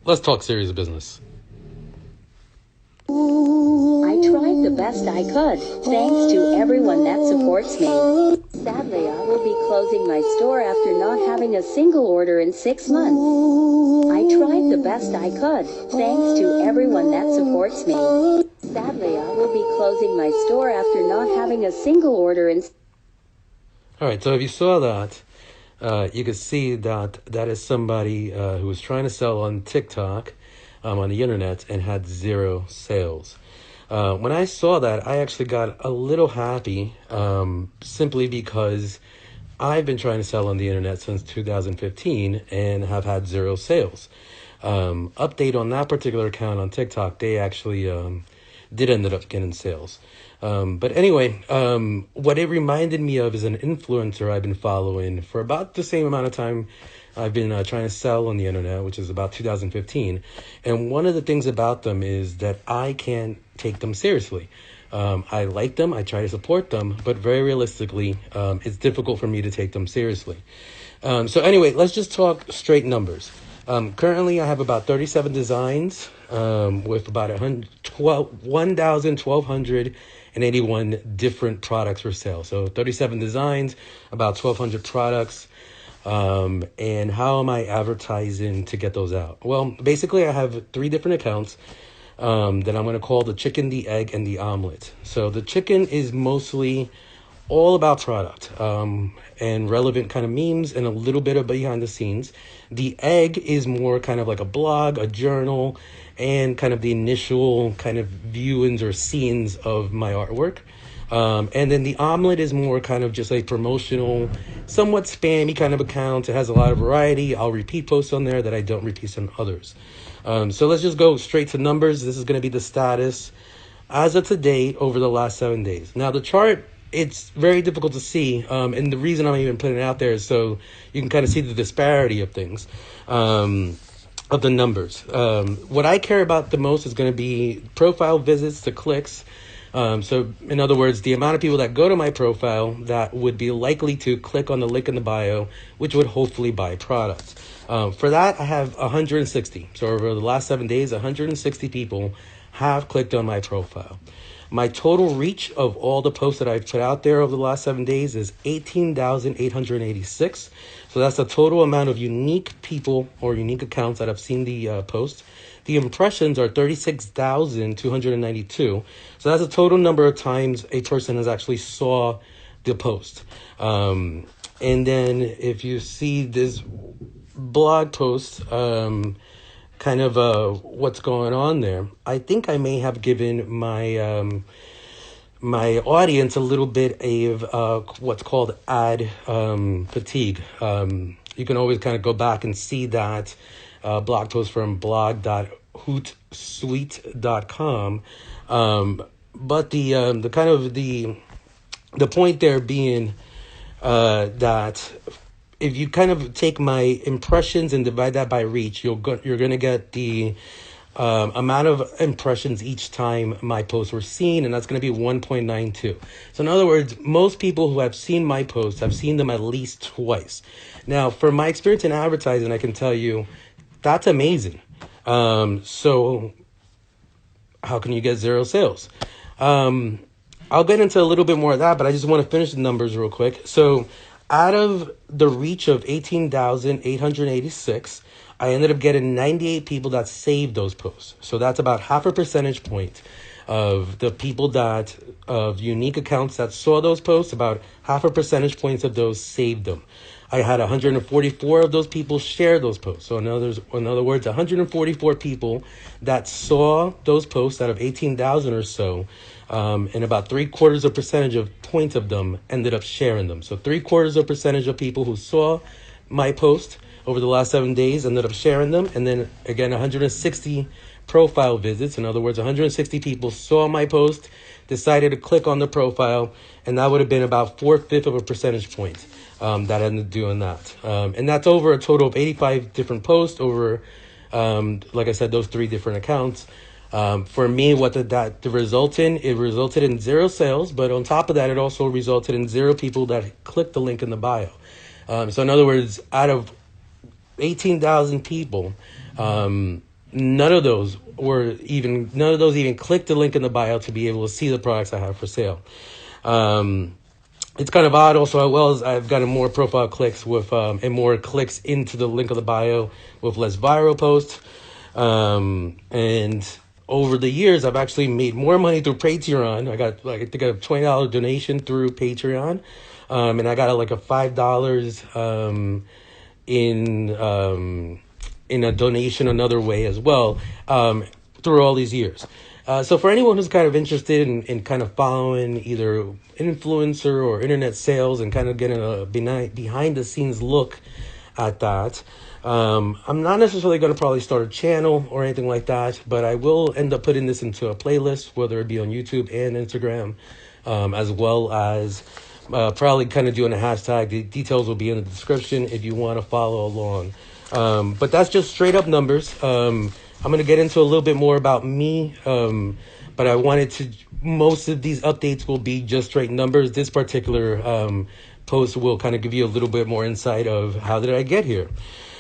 Let's talk serious business. I tried the best I could, thanks to everyone that supports me. Sadly, I will be closing my store after not having a single order in 6 months. I tried the best I could, thanks to everyone that supports me. Sadly, I will be closing my store after not having a single order in... All right, so if you saw that, you could see that that is somebody who was trying to sell on TikTok, on the internet, and had 0 sales. When I saw that, I actually got a little happy, simply because I've been trying to sell on the internet since 2015 and have had 0 sales. Update on that particular account on TikTok, they actually did end up getting sales. But anyway, what it reminded me of is an influencer I've been following for about the same amount of time I've been trying to sell on the internet, which is about 2015. And one of the things about them is that I can't take them seriously. I like them, I try to support them, but very realistically, it's difficult for me to take them seriously. So anyway, let's just talk straight numbers. Currently, I have about 37 designs with about 1,281 different products for sale. So 37 designs, about 1,200 products. And how am I advertising to get those out? Well, basically, I have 3 different accounts that I'm going to call the chicken, the egg, and the omelet. So the chicken is mostly all about product and relevant kind of memes and a little bit of behind the scenes. The egg is more kind of like a blog, a journal, and kind of the initial kind of viewings or scenes of my artwork. And then the omelet is more kind of just a promotional, somewhat spammy kind of account. It has a lot of variety. I'll repeat posts on there that I don't repeat on others. So let's just go straight to numbers. This is going to be the status as of today over the last 7 days. Now the chart, it's very difficult to see. And the reason I'm even putting it out there is so you can kind of see the disparity of things, of the numbers. What I care about the most is going to be profile visits to clicks. So in other words, the amount of people that go to my profile that would be likely to click on the link in the bio, which would hopefully buy products. For that, I have 160. So over the last 7 days, 160 people have clicked on my profile. My total reach of all the posts that I've put out there over the last 7 days is 18,886. So that's the total amount of unique people or unique accounts that have seen the post. The impressions are 36,292. So that's the total number of times a person has actually saw the post. And then if you see this blog post, kind of what's going on there, I think I may have given my my audience a little bit of what's called ad fatigue. You can always kind of go back and see that blog post from blog.hootsuite.com. But the kind of the point there being that if you kind of take my impressions and divide that by reach, you're going to get the amount of impressions each time my posts were seen, and that's going to be 1.92. So in other words, most people who have seen my posts have seen them at least twice. Now, from my experience in advertising, I can tell you that's amazing. So how can you get 0 sales? I'll get into a little bit more of that, but I just want to finish the numbers real quick. So out of the reach of 18,886, I ended up getting 98 people that saved those posts. So that's about half a percentage point of the people of unique accounts that saw those posts, about half a percentage points of those saved them. I had 144 of those people share those posts. So in other words, 144 people that saw those posts out of 18,000 or so, and about 3/4% of points of them ended up sharing them. So 3/4% of people who saw my post over the last 7 days ended up sharing them. And then again, 160 profile visits. In other words, 160 people saw my post, decided to click on the profile, and that would have been about 4/5 of a percentage point that ended up doing that. And that's over a total of 85 different posts over, like I said, those 3 different accounts. For me, what did that result in? It resulted in 0 sales, but on top of that, it also resulted in 0 people that clicked the link in the bio. So in other words, out of 18,000 people, none of those even clicked the link in the bio to be able to see the products I have for sale. It's kind of odd also, as well as I've gotten more profile clicks with and more clicks into the link of the bio with less viral posts. And over the years, I've actually made more money through Patreon. I got I think a $20 donation through Patreon. And I got like a $5 in a donation another way as well, through all these years. So for anyone who's kind of interested in kind of following either influencer or internet sales and kind of getting a behind the scenes look at that, I'm not necessarily going to probably start a channel or anything like that, but I will end up putting this into a playlist, whether it be on YouTube and Instagram, as well as probably kind of doing a hashtag. The details will be in the description if you want to follow along. But that's just straight up numbers. I'm going to get into a little bit more about me, but I wanted to, most of these updates will be just straight numbers. This particular post will kind of give you a little bit more insight of how did I get here.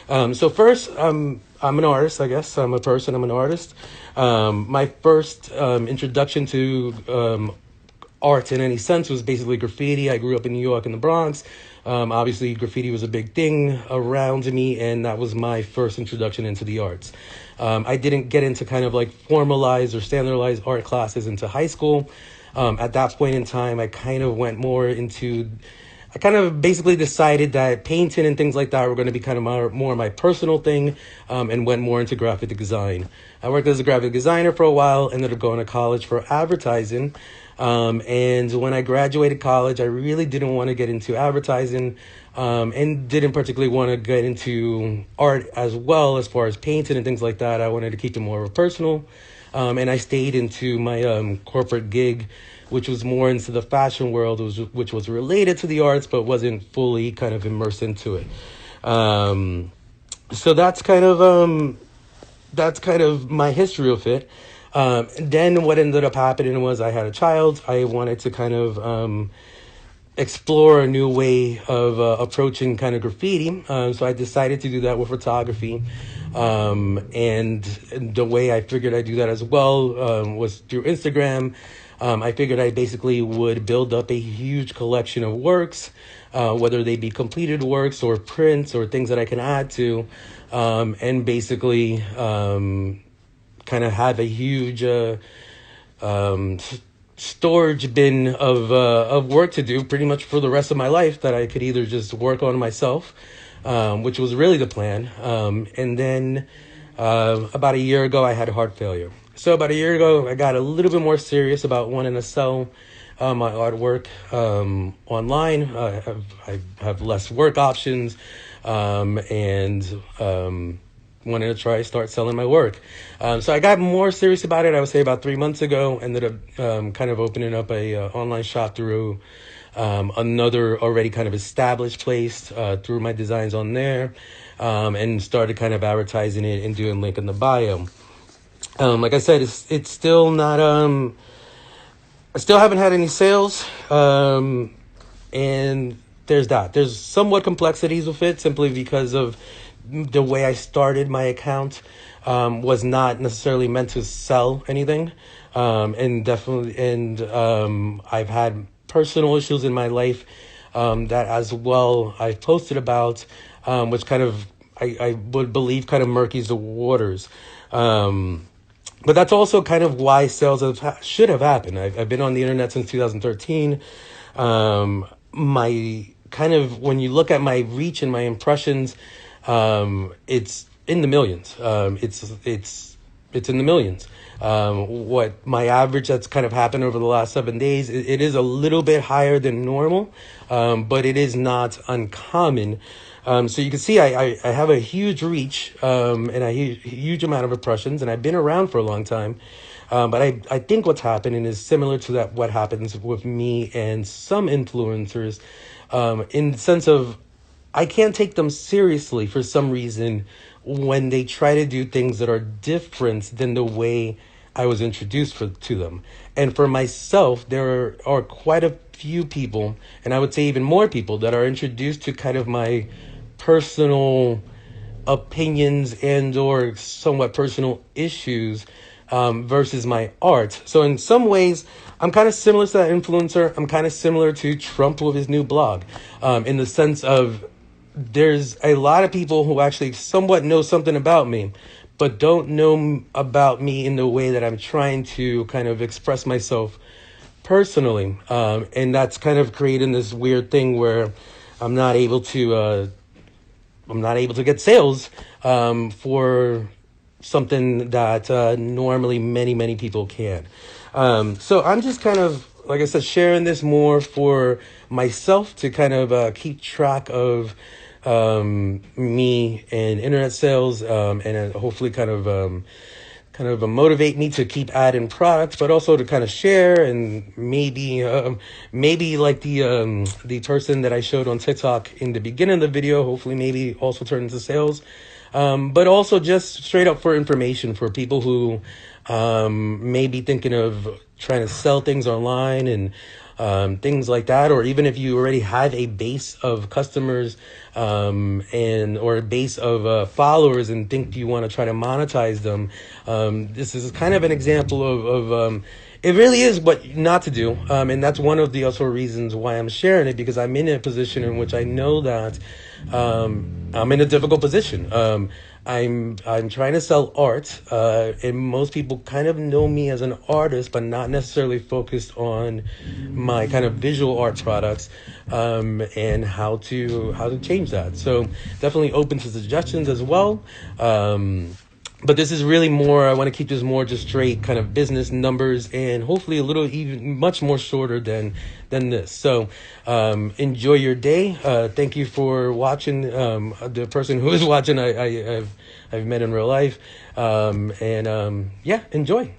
So first, I'm an artist, I guess. I'm an artist. My first introduction to art in any sense was basically graffiti. I grew up in New York in the Bronx. Obviously, graffiti was a big thing around me, and that was my first introduction into the arts. I didn't get into kind of like formalized or standardized art classes into high school. At that point in time, I kind of went more into, I kind of basically decided that painting and things like that were going to be kind of more my personal thing, and went more into graphic design. I worked as a graphic designer for a while, ended up going to college for advertising. And when I graduated college, I really didn't want to get into advertising, and didn't particularly want to get into art as well, as far as painting and things like that. I wanted to keep it more personal. And I stayed into my corporate gig, which was more into the fashion world, which was related to the arts, but wasn't fully kind of immersed into it. So that's kind of my history of it. Then what ended up happening was I had a child. I wanted to kind of explore a new way of approaching kind of graffiti. So I decided to do that with photography. And the way I figured I'd do that as well was through Instagram. I figured I basically would build up a huge collection of works, whether they be completed works or prints or things that I can add to, and basically kind of have a huge storage bin of work to do pretty much for the rest of my life that I could either just work on myself, which was really the plan. And then about a year ago, I had heart failure. So about a year ago, I got a little bit more serious about wanting to sell my artwork online. I have less work options, and wanted to start selling my work. So I got more serious about it, I would say about 3 months ago. Ended up kind of opening up a online shop through another already kind of established place, threw my designs on there, and started kind of advertising it and doing link in the bio. Like I said, it's still not, I still haven't had any sales, and there's that. There's somewhat complexities with it simply because of the way I started my account. Was not necessarily meant to sell anything, and I've had personal issues in my life that as well I've posted about, which kind of I would believe kind of murkies the waters. But that's also kind of why sales should have happened. I've been on the internet since 2013. My kind of, when you look at my reach and my impressions, it's in the millions. It's in the millions. What my average that's kind of happened over the last 7 days, it is a little bit higher than normal, but it is not uncommon. So you can see I have a huge reach, and a huge amount of impressions, and I've been around for a long time. But I think what's happening is similar to what happens with me and some influencers, in the sense of I can't take them seriously for some reason when they try to do things that are different than the way I was introduced to them. And for myself, there are quite a few people, and I would say even more people, that are introduced to kind of my personal opinions and or somewhat personal issues versus my art. So in some ways, I'm kind of similar to that influencer. I'm kind of similar to Trump with his new blog, in the sense of there's a lot of people who actually somewhat know something about me, but don't know about me in the way that I'm trying to kind of express myself personally. And that's kind of creating this weird thing where I'm not able to get sales for something that normally many people can. So I'm just kind of, like I said, sharing this more for myself to kind of keep track of me and internet sales, and hopefully kind of motivate me to keep adding products, but also to kind of share and maybe like the person that I showed on TikTok in the beginning of the video, hopefully maybe also turn into sales, but also just straight up for information for people who may be thinking of trying to sell things online and things like that, or even if you already have a base of customers and or a base of followers and think you want to try to monetize them. This is kind of an example of it really is what not to do, and that's one of the also reasons why I'm sharing it, because I'm in a position in which I know that I'm in a difficult position. I'm trying to sell art, and most people kind of know me as an artist, but not necessarily focused on my kind of visual art products, and how to change that. So definitely open to suggestions as well. But this is really more, I want to keep this more just straight kind of business numbers, and hopefully a little even much more shorter than this. So enjoy your day. Thank you for watching. The person who is watching, I've met in real life. Yeah, enjoy.